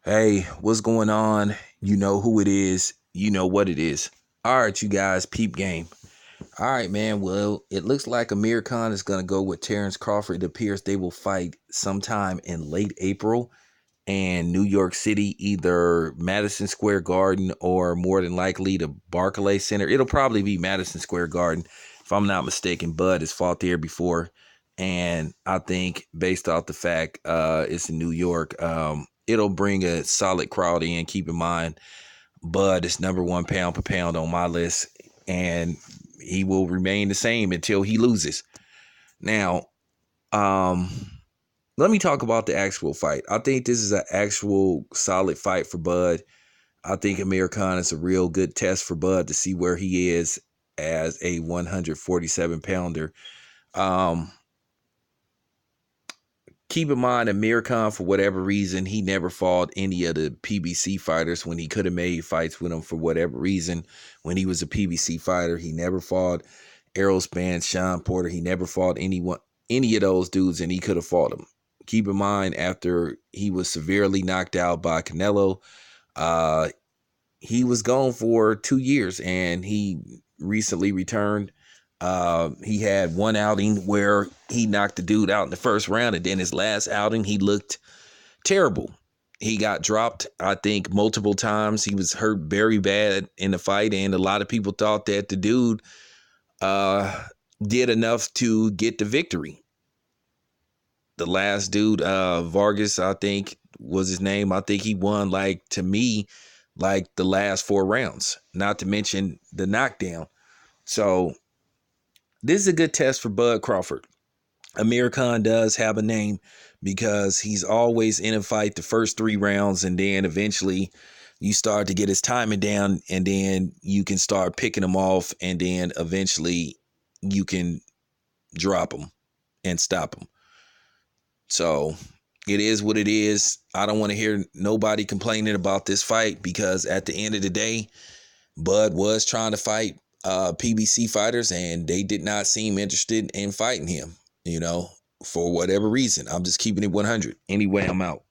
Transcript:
Hey, what's going on? You know who it is. You know what it is. All right, you guys, peep game. All right, man. Well, it looks like Amir Khan is going to go with Terrence Crawford. It appears they will fight sometime in late April in New York City, either Madison Square Garden or more than likely the Barclays Center. It'll probably be Madison Square Garden, if I'm not mistaken. Bud has fought there before. And I think based off the fact it's in New York, it'll bring a solid crowd in. Keep in mind, Bud is number one pound per pound on my list, and he will remain the same until he loses. Now, um, let me talk about the actual fight. I think this is an actual solid fight for Bud. I think Amir Khan is a real good test for Bud to see where he is as a 147 pounder. Um, Keep in mind, Amir Khan, for whatever reason, he never fought any of the PBC fighters when he could have made fights with them for whatever reason. When he was a PBC fighter, he never fought Errol Spence, Sean Porter. He never fought any of those dudes, and he could have fought them. Keep in mind, after he was severely knocked out by Canelo, uh, he was gone for 2 years, and he recently returned. He had one outing where he knocked the dude out in the first round, and then his last outing, he looked terrible. He got dropped, I think, multiple times. He was hurt very bad in the fight, and a lot of people thought that the dude uh, did enough to get the victory. The last dude, Vargas, I think was his name. I think he won, like, to me, like the last 4 rounds, not to mention the knockdown. So this is a good test for Bud Crawford. Amir Khan does have a name because he's always in a fight the first 3 rounds, and then eventually you start to get his timing down, and then you can start picking him off, and then eventually you can drop him and stop him. So it is what it is. I don't want to hear nobody complaining about this fight because at the end of the day, Bud was trying to fight PBC fighters, and they did not seem interested in fighting him, you know, for whatever reason. I'm just keeping it 100. Anyway, I'm out.